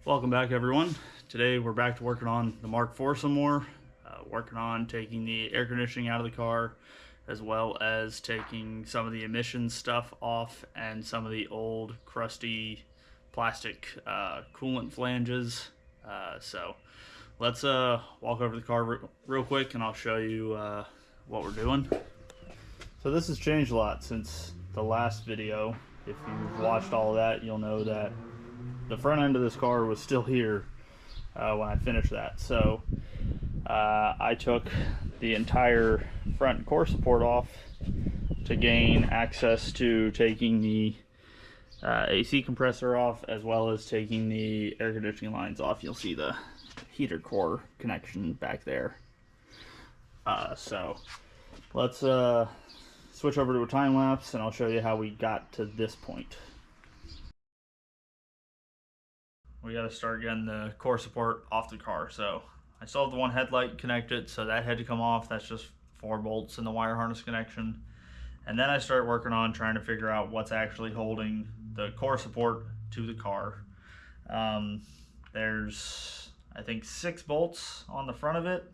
Welcome back, everyone. Today we're back to working on the Mark IV some more, working on taking the air conditioning out of the car, as well as taking some of the emissions stuff off and some of the old crusty plastic coolant flanges. So let's walk over the car real quick and I'll show you what we're doing. So this has changed a lot since the last video. If you've watched all of that, you'll know that the front end of this car was still here when I finished that. So I took the entire front core support off to gain access to taking the AC compressor off, as well as taking the air conditioning lines off. You'll see the heater core connection back there. So let's switch over to a time lapse and I'll show you how we got to this point. We got to start getting the core support off the car. So I still have the one headlight connected, so that had to come off. That's just 4 bolts in the wire harness connection. And then I start working on trying to figure out what's actually holding the core support to the car. There's, I think, 6 bolts on the front of it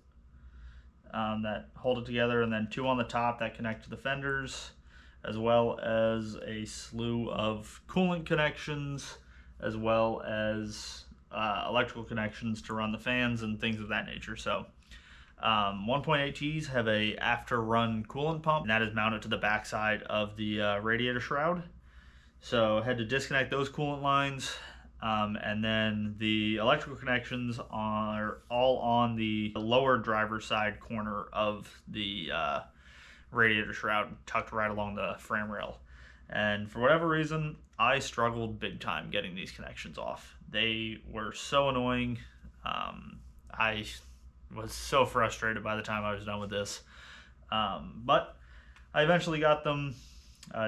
that hold it together, and then 2 on the top that connect to the fenders, as well as a slew of coolant connections, as well as electrical connections to run the fans and things of that nature. So 1.8Ts have a after run coolant pump, and that is mounted to the backside of the radiator shroud. So I had to disconnect those coolant lines, and then the electrical connections are all on the lower driver's side corner of the radiator shroud, tucked right along the frame rail. And for whatever reason, I struggled big time getting these connections off. They were so annoying. I was so frustrated by the time I was done with this. But I eventually got them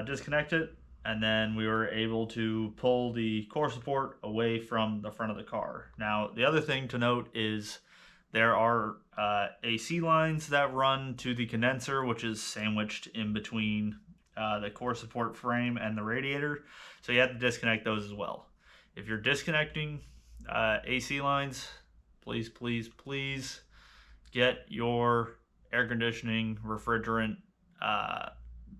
disconnected, and then we were able to pull the core support away from the front of the car. Now, the other thing to note is there are AC lines that run to the condenser, which is sandwiched in between the core support frame and the radiator, so you have to disconnect those as well. If you're disconnecting AC lines, please get your air conditioning refrigerant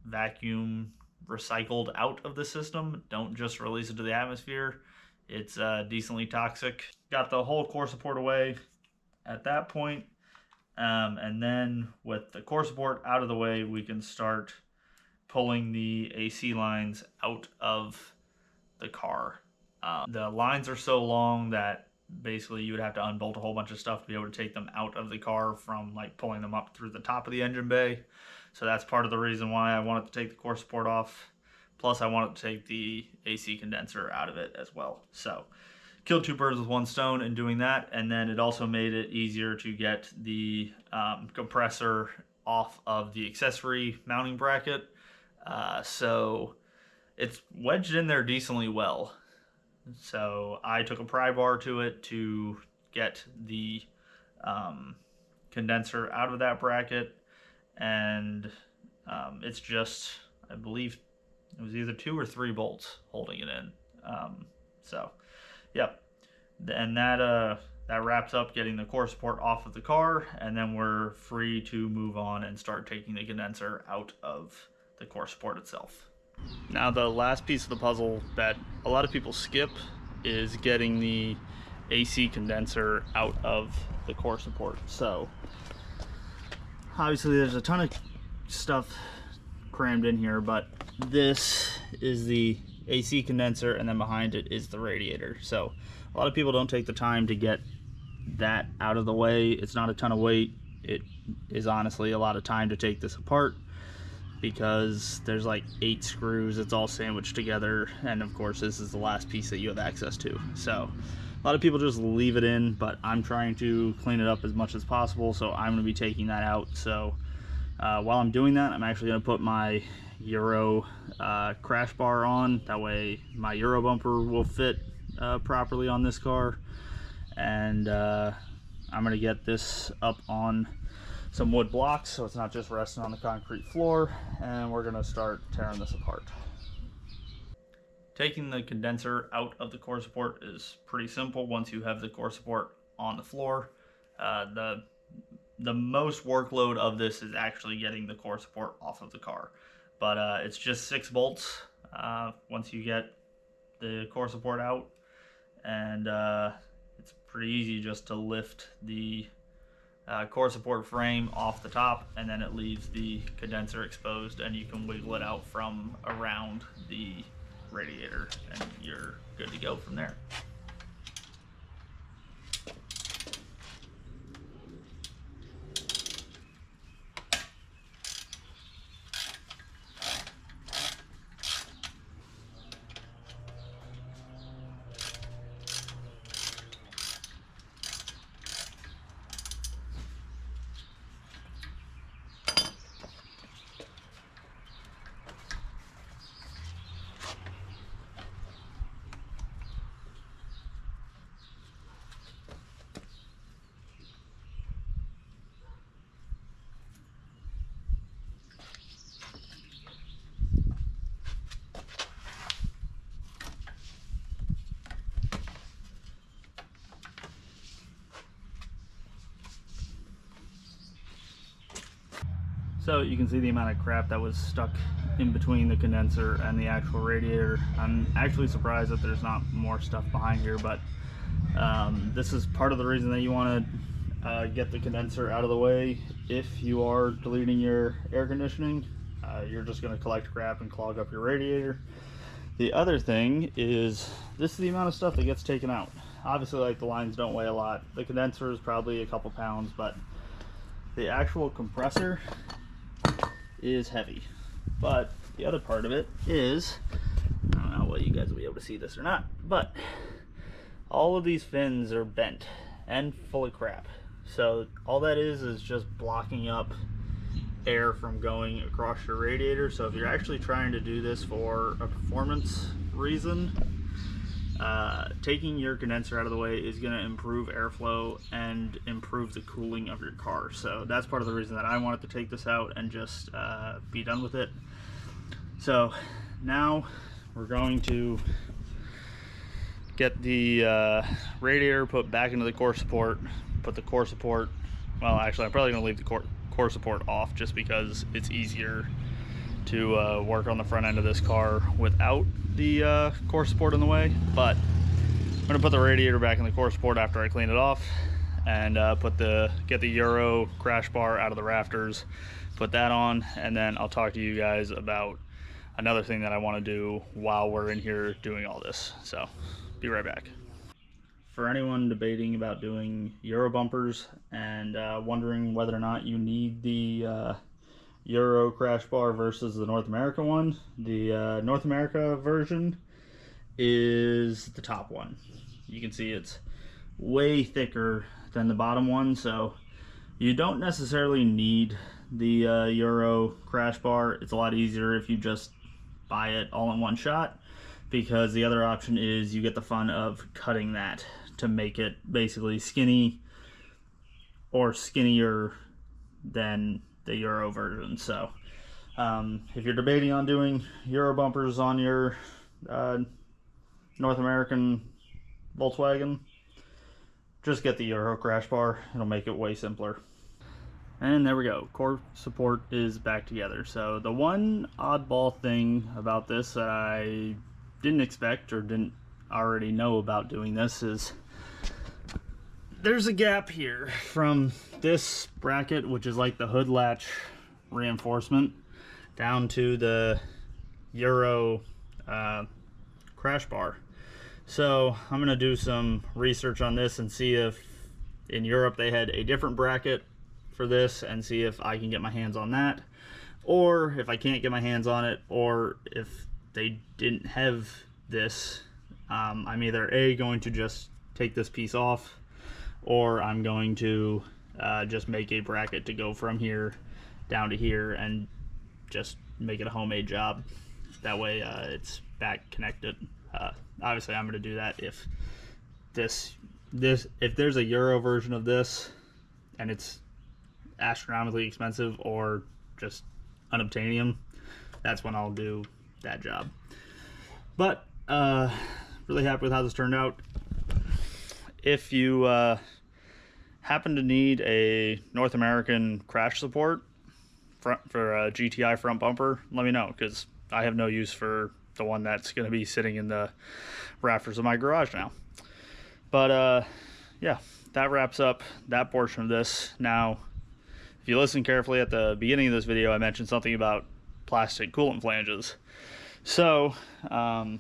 vacuum recycled out of the system. Don't just release it to the atmosphere. It's decently toxic. Got the whole core support away at that point, and then with the core support out of the way, we can start pulling the AC lines out of the car. The lines are so long that basically you would have to unbolt a whole bunch of stuff to be able to take them out of the car from like pulling them up through the top of the engine bay. So that's part of the reason why I wanted to take the core support off. Plus I wanted to take the AC condenser out of it as well. So killed 2 birds with 1 stone in doing that, and then it also made it easier to get the compressor off of the accessory mounting bracket. So it's wedged in there decently well. So I took a pry bar to it to get the condenser out of that bracket, and it's just, I believe it was either 2 or 3 bolts holding it in. So yep, and that wraps up getting the core support off of the car, and then we're free to move on and start taking the condenser out of the core support itself. Now the last piece of the puzzle that a lot of people skip is getting the AC condenser out of the core support. So obviously there's a ton of stuff crammed in here, but this is the AC condenser, and then behind it is the radiator. So a lot of people don't take the time to get that out of the way. It's not a ton of weight. It is honestly a lot of time to take this apart, because there's like 8 screws. It's all sandwiched together, and of course this is the last piece that you have access to. So a lot of people just leave it in, but I'm trying to clean it up as much as possible, so I'm going to be taking that out. So while I'm doing that, I'm actually going to put my Euro crash bar on. That way my Euro bumper will fit properly on this car, and I'm going to get this up on some wood blocks so it's not just resting on the concrete floor, and we're going to start tearing this apart. Taking the condenser out of the core support is pretty simple once you have the core support on the floor. The most workload of this is actually getting the core support off of the car, but it's just 6 bolts once you get the core support out, and it's pretty easy just to lift the core support frame off the top, and then it leaves the condenser exposed, and you can wiggle it out from around the radiator, and you're good to go from there. So you can see the amount of crap that was stuck in between the condenser and the actual radiator. I'm actually surprised that there's not more stuff behind here, but this is part of the reason that you want to get the condenser out of the way. If you are deleting your air conditioning, you're just going to collect crap and clog up your radiator. The other thing is, this is the amount of stuff that gets taken out. Obviously, like, the lines don't weigh a lot. The condenser is probably a couple pounds, but the actual compressor is heavy. But the other part of it is, I don't know whether you guys will be able to see this or not, but all of these fins are bent and full of crap. So all that is just blocking up air from going across your radiator. So if you're actually trying to do this for a performance reason, taking your condenser out of the way is going to improve airflow and improve the cooling of your car. So that's part of the reason that I wanted to take this out and just be done with it. So now we're going to get the radiator put back into the core support, put the core support, well, actually I'm probably going to leave the core support off just because it's easier to work on the front end of this car without the core support in the way. But I'm going to put the radiator back in the core support after I clean it off, and get the Euro crash bar out of the rafters, put that on, and then I'll talk to you guys about another thing that I want to do while we're in here doing all this. So be right back. For anyone debating about doing Euro bumpers and wondering whether or not you need the Euro crash bar versus the North America one, the North America version is the top one. You can see it's way thicker than the bottom one, so you don't necessarily need the Euro crash bar. It's a lot easier if you just buy it all in one shot, because the other option is you get the fun of cutting that to make it basically skinny or skinnier than the Euro version. So if you're debating on doing Euro bumpers on your North American Volkswagen, just get the Euro crash bar. It'll make it way simpler. And there we go, core support is back together. So the one oddball thing about this that I didn't expect or didn't already know about doing this is there's a gap here from this bracket, which is like the hood latch reinforcement, down to the Euro crash bar. So I'm gonna do some research on this and see if in Europe they had a different bracket for this, and see if I can get my hands on that, or if I can't get my hands on it, or if they didn't have this, I'm either going to just take this piece off, or I'm going to just make a bracket to go from here down to here and just make it a homemade job. That way it's back connected. Obviously I'm going to do that if if there's a Euro version of this and it's astronomically expensive or just unobtainium, that's when I'll do that job. But Really happy with how this turned out. If you happen to need a North American crash support for a GTI front bumper, let me know, because I have no use for the one that's going to be sitting in the rafters of my garage now. But yeah, that wraps up that portion of this. Now, if you listen carefully at the beginning of this video, I mentioned something about plastic coolant flanges. So, I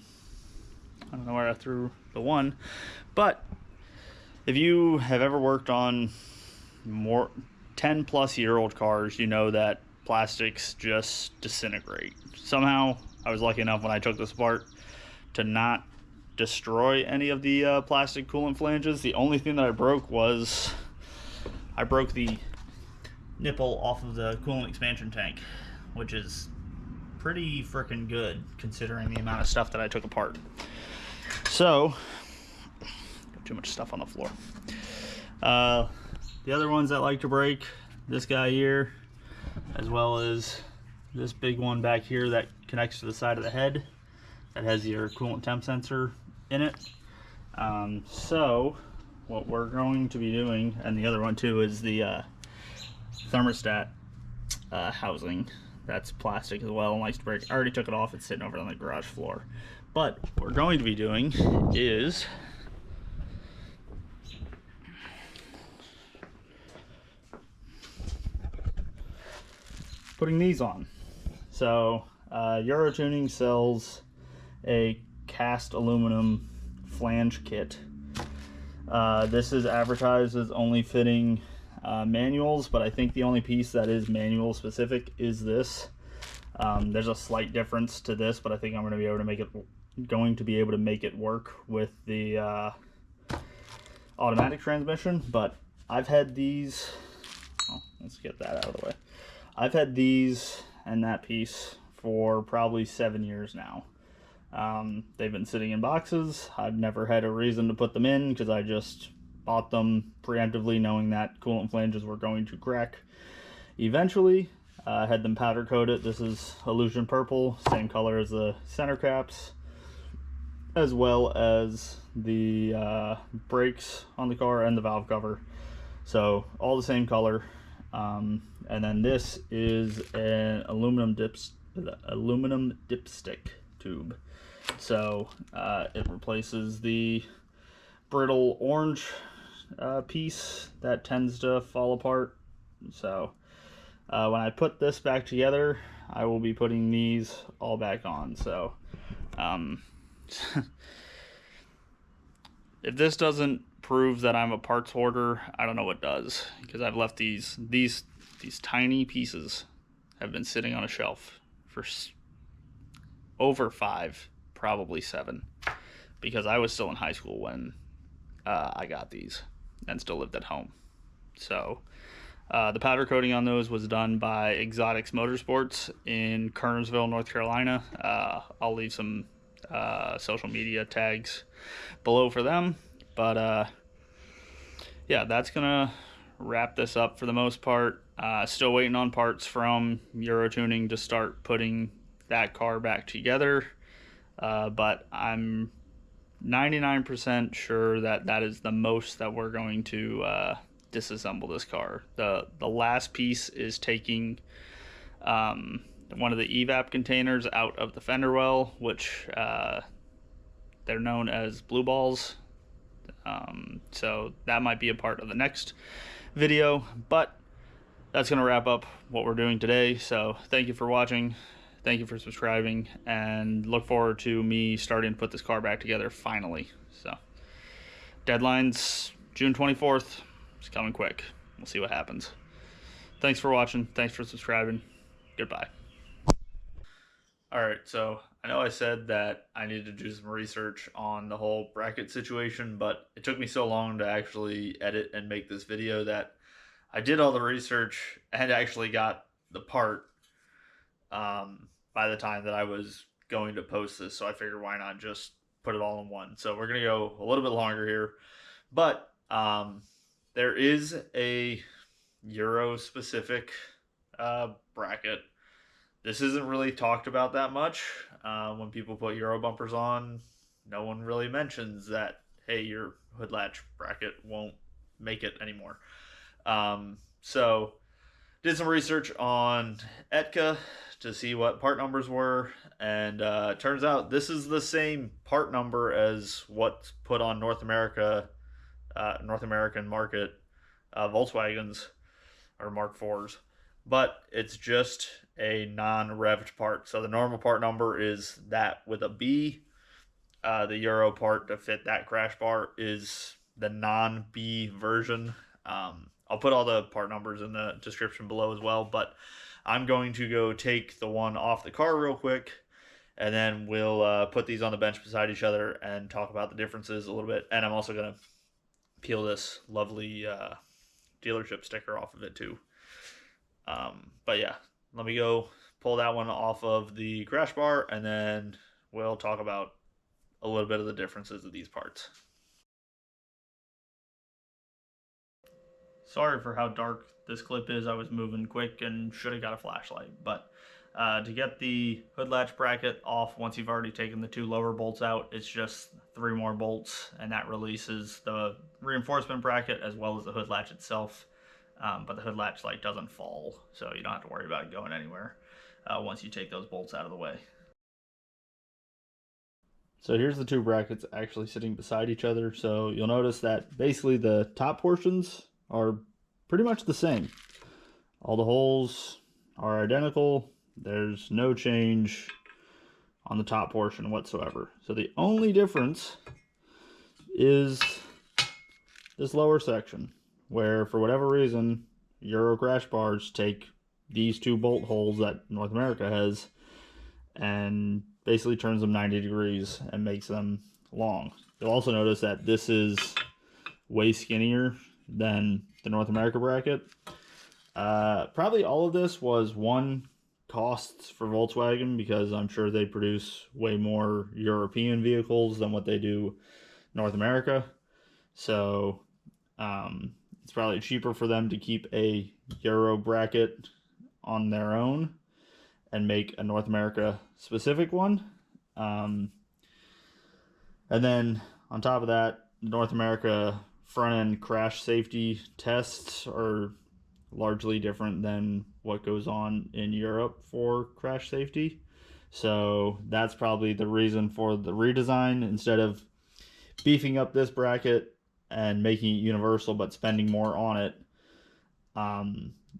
don't know where I threw the one, but if you have ever worked on more 10 plus year old cars, you know that plastics just disintegrate. Somehow, I was lucky enough when I took this apart to not destroy any of the plastic coolant flanges. The only thing that I broke was I broke the nipple off of the coolant expansion tank, which is pretty freaking good considering the amount of stuff that I took apart. So, got too much stuff on the floor. The other ones that like to break, this guy here, as well as this big one back here that connects to the side of the head that has your coolant temp sensor in it. So what we're going to be doing, and the other one too, is the thermostat housing. That's plastic as well and likes to break. I already took it off. It's sitting over on the garage floor. But what we're going to be doing is putting these on. So Euro Tuning sells a cast aluminum flange kit. This is advertised as only fitting manuals, but I think the only piece that is manual specific is this. There's a slight difference to this, but I think I'm going to be able to make it work with the automatic transmission. But I've had these. Oh, let's get that out of the way. I've had these and that piece for probably 7 years now. They've been sitting in boxes. I've never had a reason to put them in because I just bought them preemptively knowing that coolant flanges were going to crack eventually. I had them powder coated. This is Illusion Purple, same color as the center caps, as well as the brakes on the car and the valve cover. So all the same color. And then this is an aluminum dipstick tube. So it replaces the brittle orange piece that tends to fall apart. So when I put this back together, I will be putting these all back on. So if this doesn't prove that I'm a parts hoarder, I don't know what does, because I've left these tiny pieces have been sitting on a shelf for over 5, probably 7, because I was still in high school when I got these and still lived at home. So the powder coating on those was done by Exotics Motorsports in Kernersville, North Carolina. I'll leave some social media tags below for them. But yeah, that's gonna wrap this up for the most part. Still waiting on parts from Euro Tuning to start putting that car back together. But I'm 99% sure that that is the most that we're going to disassemble this car. The last piece is taking one of the evap containers out of the fender well, which they're known as blue balls. So that might be a part of the next video, but that's going to wrap up what we're doing today. So thank you for watching. Thank you for subscribing, and look forward to me starting to put this car back together finally. So deadline's June 24th. It's coming quick. We'll see what happens. Thanks for watching. Thanks for subscribing. Goodbye. Alright, so I know I said that I needed to do some research on the whole bracket situation, but it took me so long to actually edit and make this video that I did all the research and actually got the part by the time that I was going to post this, so I figured why not just put it all in one. So we're going to go a little bit longer here, but there is a Euro specific bracket. This isn't really talked about that much when people put Euro bumpers on. no one really mentions that, hey, your hood latch bracket won't make it anymore. So did some research on ETCA to see what part numbers were, and turns out this is the same part number as what's put on North American market Volkswagens or Mark IVs, but it's just a non-revved part. So the normal part number is that with a B. The Euro part to fit that crash bar is the non-B version. I'll put all the part numbers in the description below as well, but I'm going to go take the one off the car real quick, and then we'll put these on the bench beside each other and talk about the differences a little bit. And I'm also going to peel this lovely dealership sticker off of it too. But yeah, let me go pull that one off of the crash bar, and then we'll talk about a little bit of the differences of these parts. Sorry for how dark this clip is. I was moving quick and should have got a flashlight. But to get the hood latch bracket off, once you've already taken the 2 lower bolts out, it's just 3 more bolts, and that releases the reinforcement bracket as well as the hood latch itself. But the hood latch doesn't fall, so you don't have to worry about it going anywhere once you take those bolts out of the way. So here's the 2 brackets actually sitting beside each other. So you'll notice that basically the top portions are pretty much the same. All the holes are identical. There's no change on the top portion whatsoever. So the only difference is this lower section, where for whatever reason Euro crash bars take these 2 bolt holes that North America has and basically turns them 90 degrees and makes them long. You'll also notice that this is way skinnier than the North America bracket. Probably all of this was one, costs for Volkswagen, because I'm sure they produce way more European vehicles than what they do North America. So it's probably cheaper for them to keep a Euro bracket on their own and make a North America specific one. And then on top of that, North America front end crash safety tests are largely different than what goes on in Europe for crash safety. So that's probably the reason for the redesign. Instead of beefing up this bracket and making it universal but spending more on it,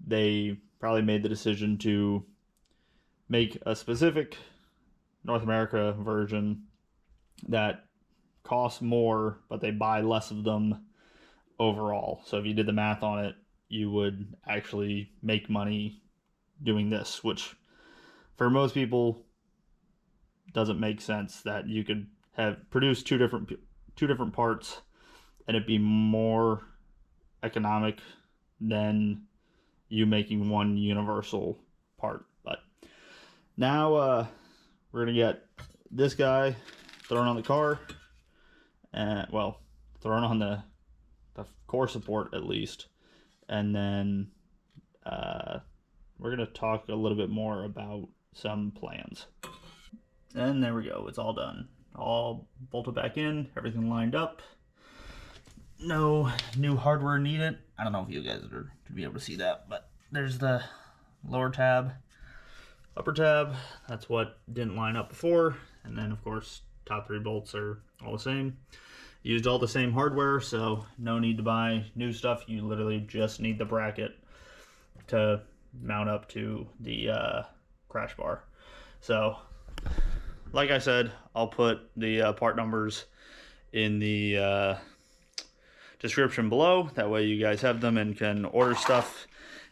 they probably made the decision to make a specific North America version that costs more, but they buy less of them overall. So if you did the math on it, you would actually make money doing this, which for most people doesn't make sense, that you could have produced two different parts and it'd be more economic than you making one universal part. But now we're gonna get this guy thrown on the car, and well, thrown on the core support at least, and then we're gonna talk a little bit more about some plans. And there we go, it's all done, all bolted back in, everything lined up. No new hardware needed. I don't know if you guys are going to be able to see that, but there's the lower tab, upper tab. That's what didn't line up before. And then of course, top 3 bolts are all the same. Used all the same hardware, so no need to buy new stuff. You literally just need the bracket to mount up to the crash bar. So like I said, I'll put the part numbers in the description below. That way you guys have them and can order stuff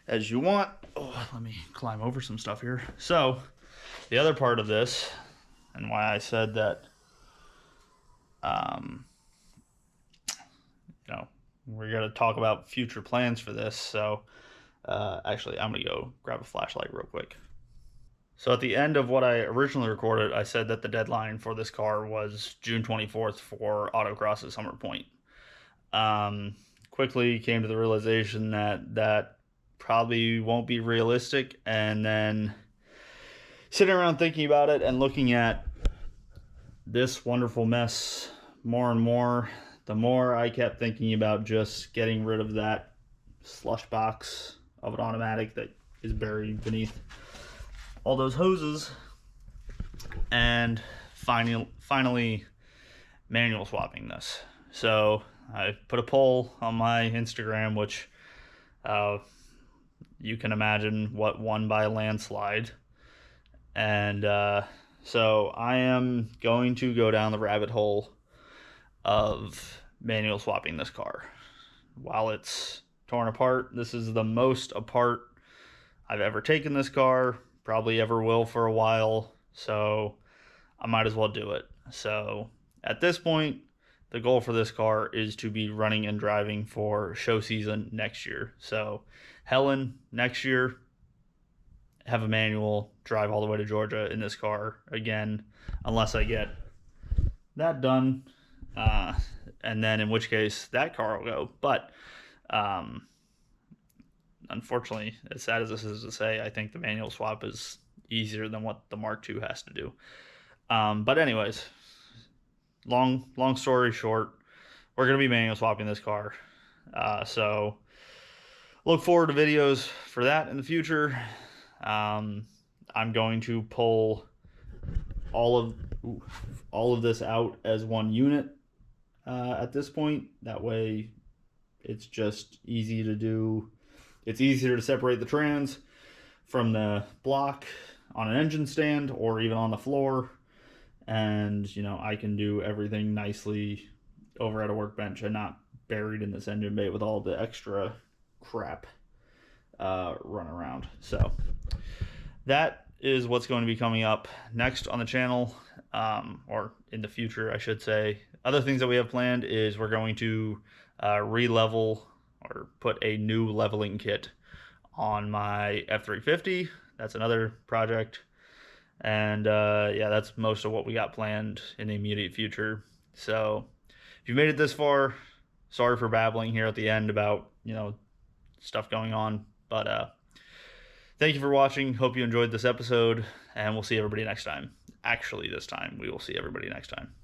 as you want. Oh, let me climb over some stuff here. So the other part of this, and why I said that you know, we're going to talk about future plans for this. So actually I'm gonna go grab a flashlight real quick. So at the end of what I originally recorded, I said that the deadline for this car was June 24th for Autocross at Summer Point. Quickly came to the realization that that probably won't be realistic, and then sitting around thinking about it and looking at this wonderful mess more and more, the more I kept thinking about just getting rid of that slush box of an automatic that is buried beneath all those hoses, and finally manual swapping this. So I put a poll on my Instagram, which you can imagine what won by a landslide. And so I am going to go down the rabbit hole of manual swapping this car. While it's torn apart, this is the most apart I've ever taken this car, probably ever will for a while, so I might as well do it. So at this point, the goal for this car is to be running and driving for show season next year. So Helen, next year, have a manual, drive all the way to Georgia in this car again, unless I get that done. And then in which case that car will go. But unfortunately, as sad as this is to say, I think the manual swap is easier than what the Mark II has to do. But anyways, long story short, we're going to be manual swapping this car. So look forward to videos for that in the future. I'm going to pull all of this out as one unit at this point. That way it's just easy to do. It's easier to separate the trans from the block on an engine stand or even on the floor. And, you know, I can do everything nicely over at a workbench and not buried in this engine bay with all the extra crap run around. So that is what's going to be coming up next on the channel, or in the future, I should say. Other things that we have planned is we're going to re-level or put a new leveling kit on my F350. That's another project. And yeah, that's most of what we got planned in the immediate future. So if you made it this far, sorry for babbling here at the end about, you know, stuff going on. But thank you for watching. Hope you enjoyed this episode, and we'll see everybody next time. Actually, this time we will see everybody next time.